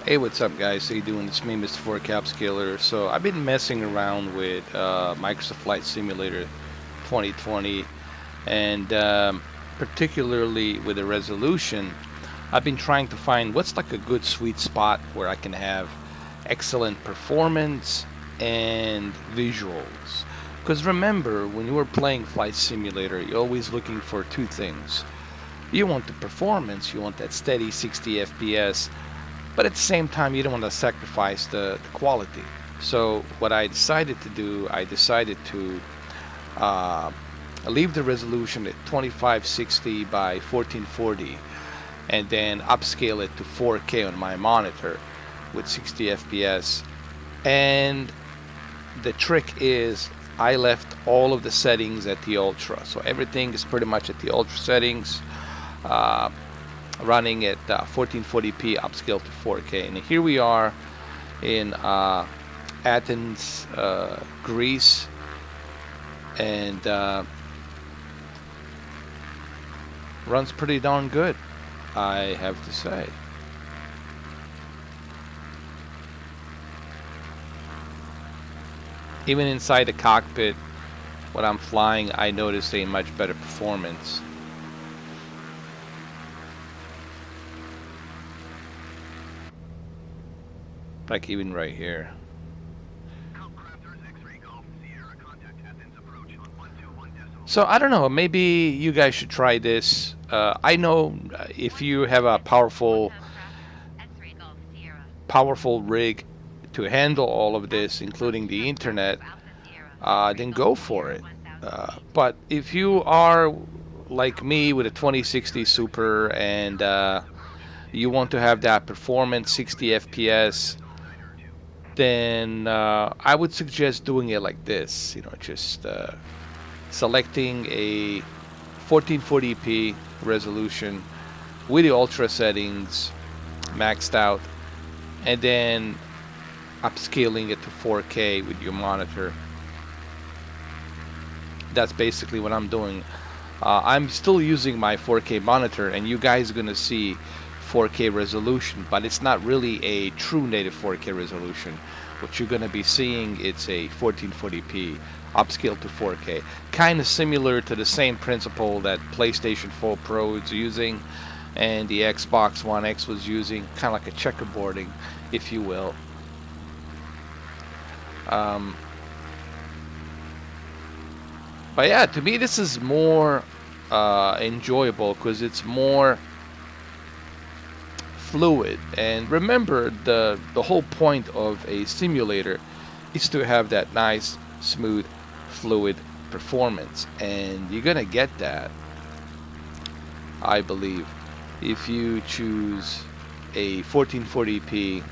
Hey, what's up, guys? How you doing? It's me, Mr. 4K Upscaler. So I've been messing around with Microsoft Flight Simulator 2020, and particularly with the resolution. I've been trying to find what's like a good sweet spot where I can have excellent performance and visuals. Because remember, when you were playing Flight Simulator, you're always looking for two things. You want the performance, you want that steady 60 FPS, but at the same time you don't want to sacrifice the quality. So what I decided to do, I decided to uh, leave the resolution at 2560 by 1440 and then upscale it to 4K on my monitor with 60 FPS. And the trick is I left all of the settings at the ultra, so everything is pretty much at the ultra settings. uh, Running at 1440p upscale to 4K. And here we are in Athens, Greece, and runs pretty darn good, I have to say. Even inside the cockpit, when I'm flying, I notice a much better performance. Like even right here. So I don't know. Maybe you guys should try this. I know if you have a powerful rig to handle all of this, including the internet, then go for it. But if you are like me with a 2060 Super and you want to have that performance 60 FPS, then I would suggest doing it like this. You know, just selecting a 1440p resolution with the ultra settings maxed out, and then upscaling it to 4K with your monitor. That's basically what I'm doing. I'm still using my 4K monitor, and you guys are gonna see 4K resolution, but it's not really a true native 4K resolution. What you're gonna be seeing, it's a 1440p upscaled to 4K, kind of similar to the same principle that PlayStation 4 Pro is using and the Xbox One X was using, kind of like a checkerboarding, if you will. Um, but yeah, to me this is more enjoyable because it's more fluid. And remember, the whole point of a simulator is to have that nice, smooth, fluid performance, and you're gonna get that, I believe, if you choose a 1440p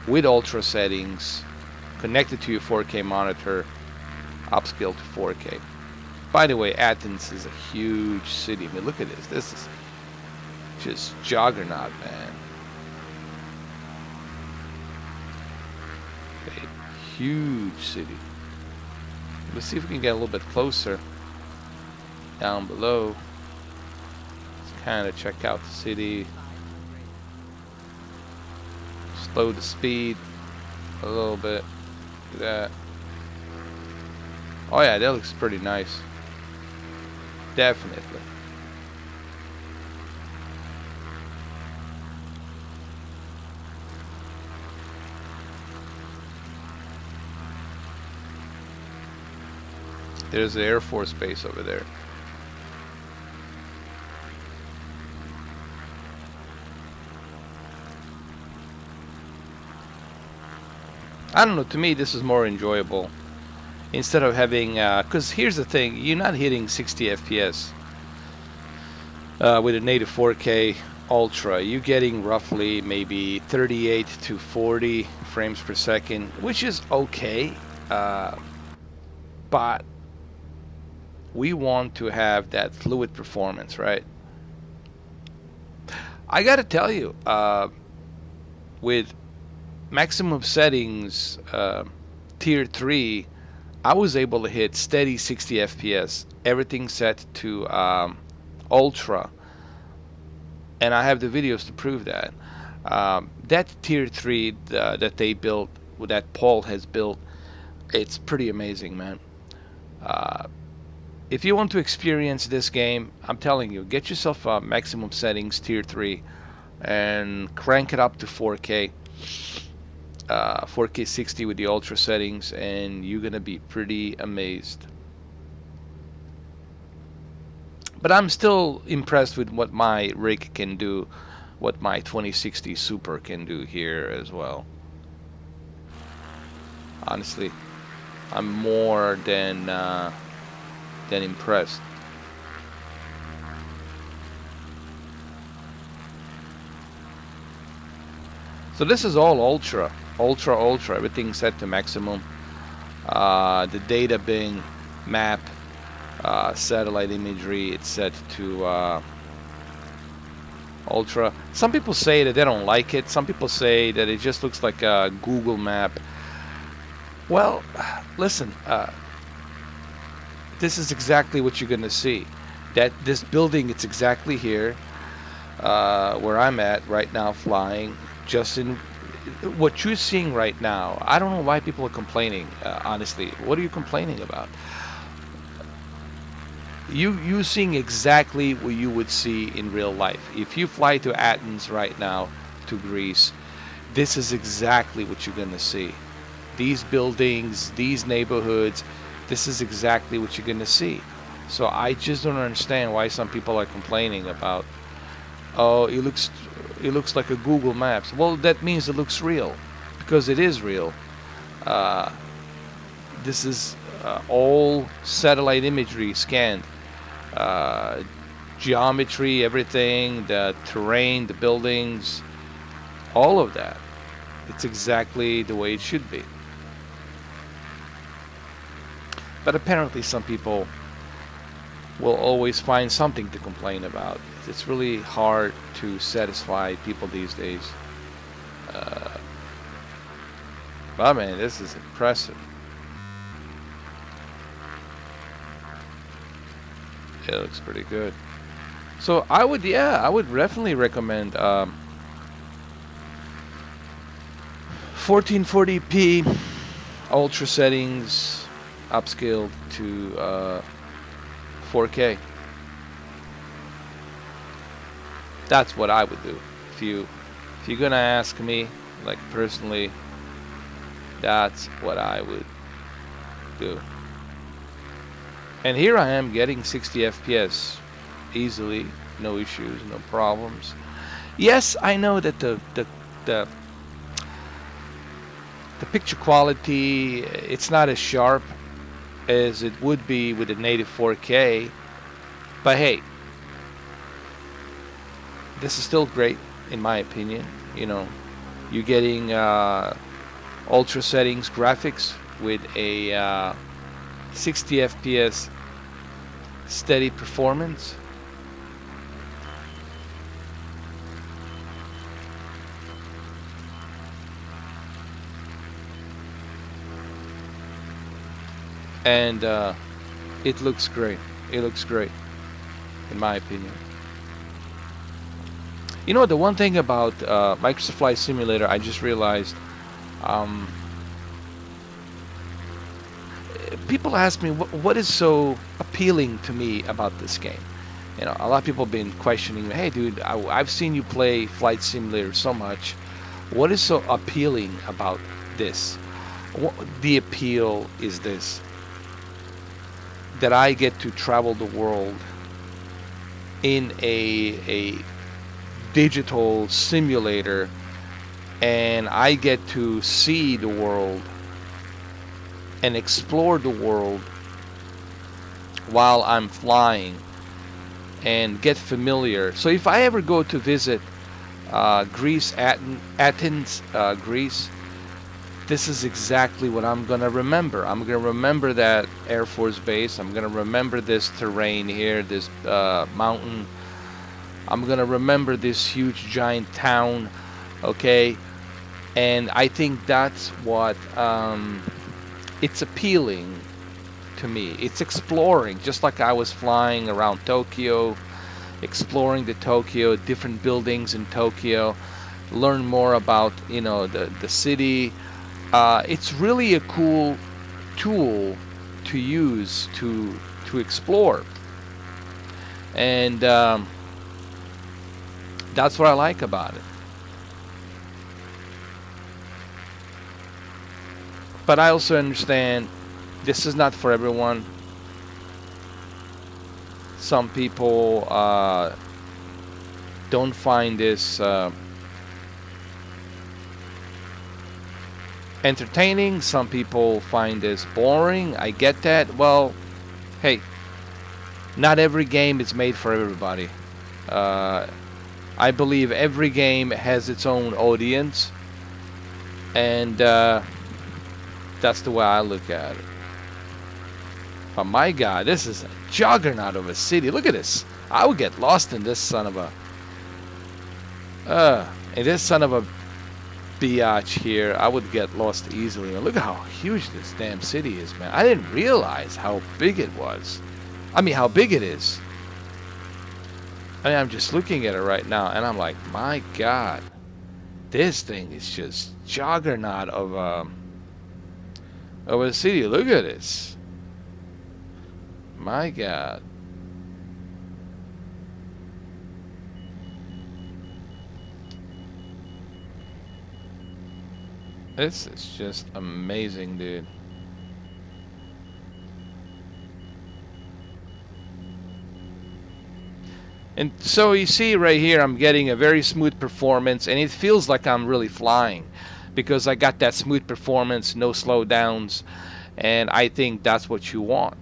with ultra settings connected to your 4K monitor, upscale to 4K. By the way, Athens is a huge city. I mean, look at this. This is just juggernaut, man. A huge city. Let's see if we can get a little bit closer down below. Let's kind of check out the city. Slow the speed a little bit. Look at that. Oh yeah, that looks pretty nice. Definitely. There's the Air Force Base over there. I don't know, to me this is more enjoyable. Instead of having, because here's the thing, you're not hitting 60 FPS with a native 4K Ultra. You're getting roughly maybe 38 to 40 frames per second, which is okay. But we want to have that fluid performance, right? I gotta tell you, with maximum settings, tier 3, I was able to hit steady 60 FPS, everything set to ultra, and I have the videos to prove that. That tier 3 that they built, that Paul has built, it's pretty amazing, man. Uh, if you want to experience this game, I'm telling you, get yourself maximum settings tier 3 and crank it up to 4K, 4K 60 with the ultra settings, and you're gonna be pretty amazed. But I'm still impressed with what my rig can do, what my 2060 Super can do here as well. Honestly, I'm more than impressed. So this is all ultra, ultra, ultra. Everything set to maximum. The data being map, satellite imagery, it's set to ultra. Some people say that they don't like it. Some people say that it just looks like a Google map. Well, listen, this is exactly what you're gonna see. That this building, it's exactly here, where I'm at right now, flying. Just in what you're seeing right now. I don't know why people are complaining. Honestly, what are you complaining about? You seeing exactly what you would see in real life. If you fly to Athens right now, to Greece, this is exactly what you're gonna see. These buildings, these neighborhoods, this is exactly what you're gonna see. So I just don't understand why some people are complaining about, oh, it looks like a Google Maps. Well, that means it looks real, because it is real. Uh, this is all satellite imagery scanned. Uh, Geometry, everything, the terrain, the buildings, all of that. It's exactly the way it should be. But apparently some people will always find something to complain about. It's really hard to satisfy people these days. Uh, but man, this is impressive. It looks pretty good. So I would definitely recommend 1440p ultra settings, upscaled to 4K. That's what I would do. If you're gonna ask me, like personally, that's what I would do. And here I am getting 60 FPS easily, no issues, no problems. Yes, I know that the the picture quality, it's not as sharp as it would be with a native 4K, but hey, this is still great in my opinion. You know, you're getting ultra settings graphics with a 60 FPS steady performance. And it looks great. It looks great, in my opinion. You know, the one thing about Microsoft Flight Simulator, I just realized, um, people ask me what is so appealing to me about this game. You know, a lot of people have been questioning me, hey dude, I've seen you play Flight Simulator so much. What is so appealing about this? The appeal is this, that I get to travel the world in a digital simulator, and I get to see the world and explore the world while I'm flying and get familiar. So if I ever go to visit Greece, Athens, Greece, this is exactly what I'm gonna remember. I'm gonna remember that Air Force base. I'm gonna remember this terrain here, this mountain. I'm gonna remember this huge giant town, okay? And I think that's what it's appealing to me. It's exploring, just like I was flying around Tokyo, exploring the Tokyo, different buildings in Tokyo, learn more about, the city. It's really a cool tool to use to explore, and that's what I like about it. But I also understand this is not for everyone. Some people don't find this entertaining. Some people find this boring. I get that. Well, hey, not every game is made for everybody. Uh, I believe every game has its own audience, and that's the way I look at it. But my God, this is a juggernaut of a city. Look at this. I would get lost in this son of a... in this son of a biatch here. I would get lost easily. Look at how huge this damn city is, man. I didn't realize how big it was. I mean, how big it is. I mean, I'm just looking at it right now, and I'm like, my God. This thing is just juggernaut of a city. Look at this. My God. This is just amazing, dude. And so you see right here, I'm getting a very smooth performance, and it feels like I'm really flying because I got that smooth performance, no slowdowns, and I think that's what you want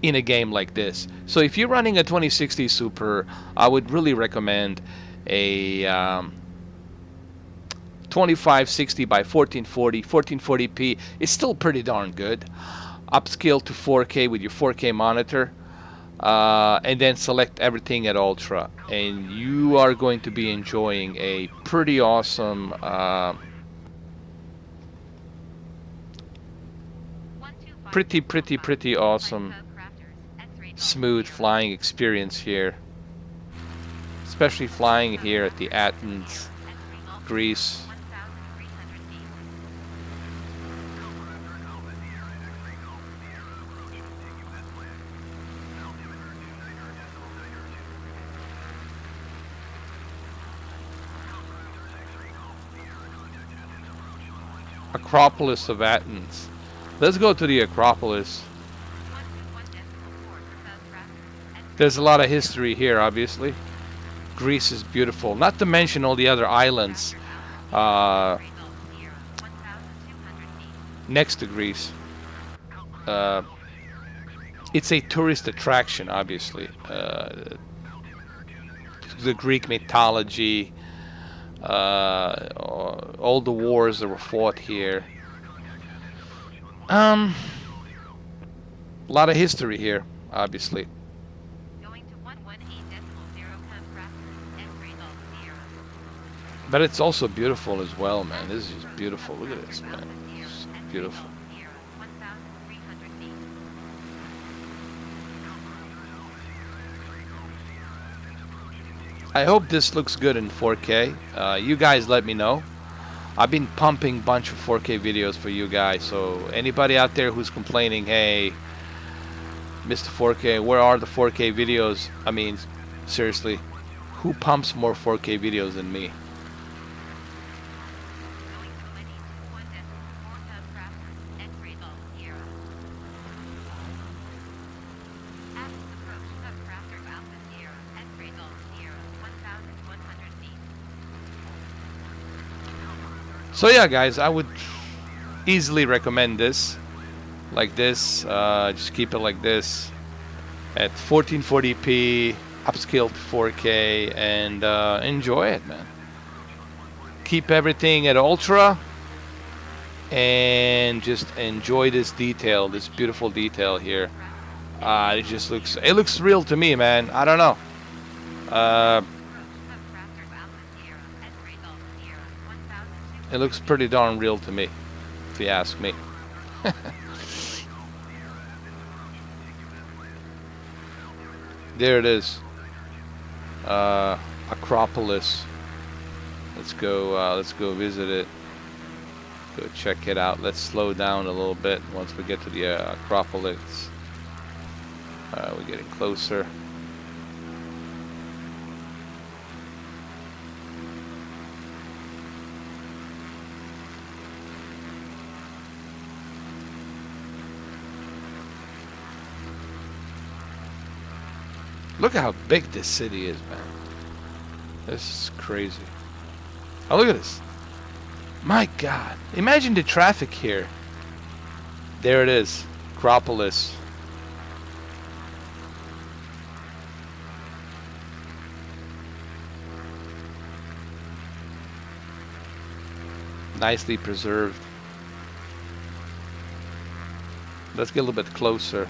in a game like this. So if you're running a 2060 Super, I would really recommend a 2560 by 1440. 1440p is still pretty darn good. Upscale to 4K with your 4K monitor. And then select everything at Ultra, and you are going to be enjoying a pretty awesome pretty awesome smooth flying experience here, especially flying here at the Athens, Greece. Acropolis of Athens. Let's go to the Acropolis. There's a lot of history here, obviously. Greece is beautiful. Not to mention all the other islands next to Greece. It's a tourist attraction, obviously. The Greek mythology, all the wars that were fought here. A lot of history here, obviously. But it's also beautiful as well, man. This is just beautiful. Look at this, man. It's beautiful. I hope this looks good in 4K. You guys let me know. I've been pumping a bunch of 4K videos for you guys, so anybody out there who's complaining, hey, Mr. 4K, where are the 4K videos? I mean, seriously, who pumps more 4K videos than me? So yeah, guys, I would easily recommend this, like this. Just keep it like this at 1440p, upscale to 4K, and enjoy it, man. Keep everything at ultra, and just enjoy this detail, this beautiful detail here. It looks real to me, man. I don't know. It looks pretty darn real to me, if you ask me. There it is. Acropolis. Let's go visit it. Go check it out. Let's slow down a little bit once we get to the Acropolis. We're getting closer. Look at how big this city is, man. This is crazy. Oh, look at this. My God. Imagine the traffic here. There it is. Acropolis. Nicely preserved. Let's get a little bit closer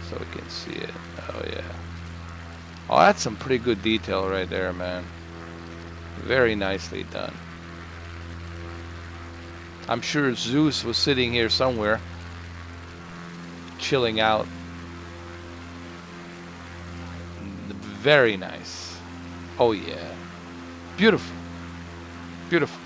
so we can see it. Oh, yeah. Oh, that's some pretty good detail right there, man. Very nicely done. I'm sure Zeus was sitting here somewhere, chilling out. Very nice. Oh, yeah. Beautiful. Beautiful.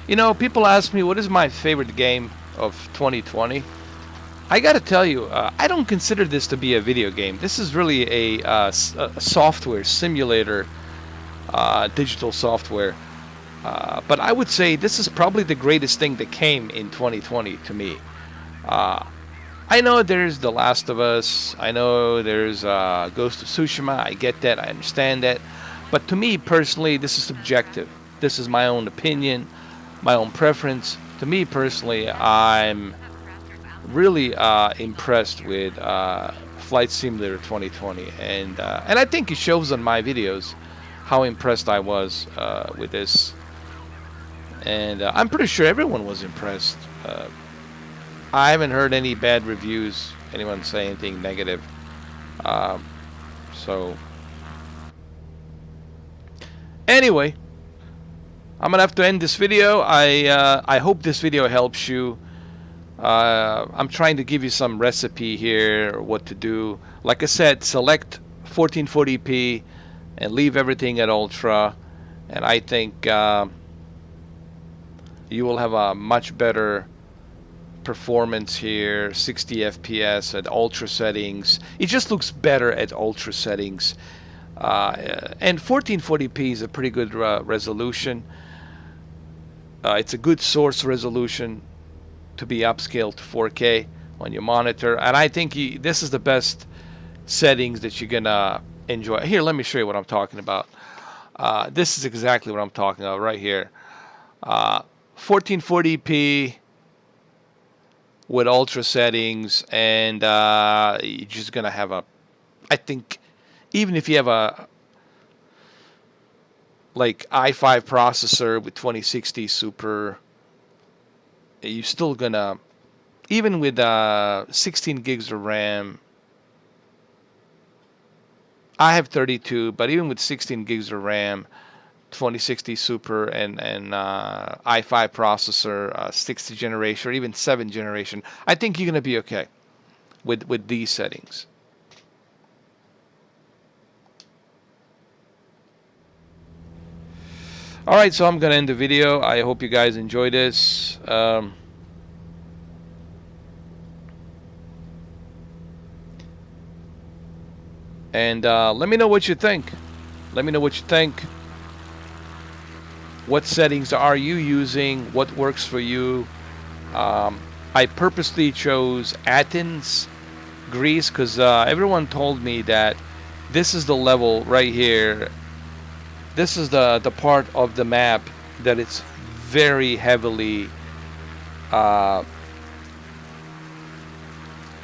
You know, people ask me what is my favorite game of 2020. I gotta tell you, I don't consider this to be a video game. This is really a software simulator, digital software. But I would say this is probably the greatest thing that came in 2020 to me. I know there's The Last of Us. I know there's Ghost of Tsushima. I get that. I understand that. But to me personally, this is subjective. This is my own opinion, my own preference. To me personally, I'm really impressed with Flight Simulator 2020, and I think it shows on my videos how impressed I was with this, and I'm pretty sure everyone was impressed. I haven't heard any bad reviews, anyone say anything negative. So anyway, I'm gonna have to end this video. I hope this video helps you. I'm trying to give you some recipe here, what to do. Like I said, select 1440p and leave everything at ultra, and I think you will have a much better performance here. 60 FPS at ultra settings. It just looks better at ultra settings, and 1440p is a pretty good resolution. It's a good source resolution to be upscaled to 4K on your monitor, and I think this is the best settings that you're gonna enjoy. Here, let me show you what I'm talking about. This is exactly what I'm talking about right here. 1440p with ultra settings, and you're just gonna have I think even if you have a like i5 processor with 2060 Super, you're still gonna, even with 16 gigs of RAM. I have 32, but even with 16 gigs of RAM, 2060 Super, and i5 processor, 6th generation or even 7th generation, I think you're gonna be okay with these settings. All right, so I'm gonna end the video. I hope you guys enjoy this. And let me know what you think. Let me know what you think. What settings are you using? What works for you? I purposely chose Athens, Greece, because everyone told me that this is the level right here. This is the part of the map that it's very heavily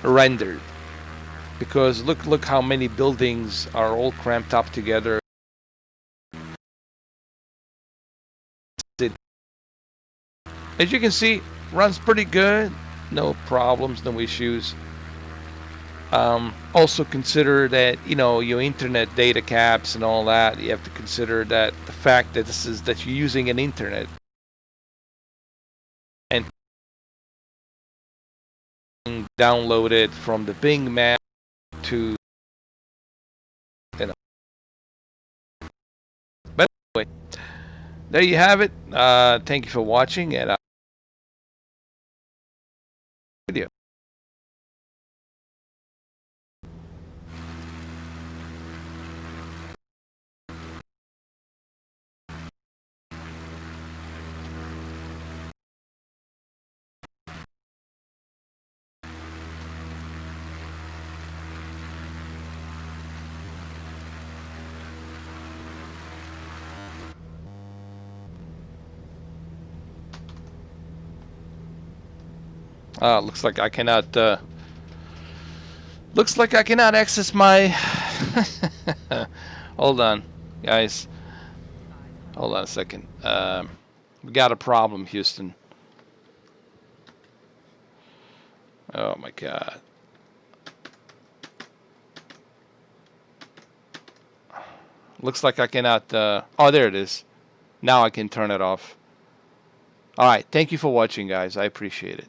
rendered, because look how many buildings are all cramped up together. As you can see, runs pretty good, no problems, no issues. Also consider that, you know, your internet data caps and all that. You have to consider that the fact that that you're using an internet downloaded from the Bing map to, you know. But anyway, there you have it. Thank you for watching, and video. Looks like I cannot. Looks like I cannot access my. Hold on, guys. Hold on a second. We got a problem, Houston. Oh my God. Looks like I cannot. Oh, there it is. Now I can turn it off. All right. Thank you for watching, guys. I appreciate it.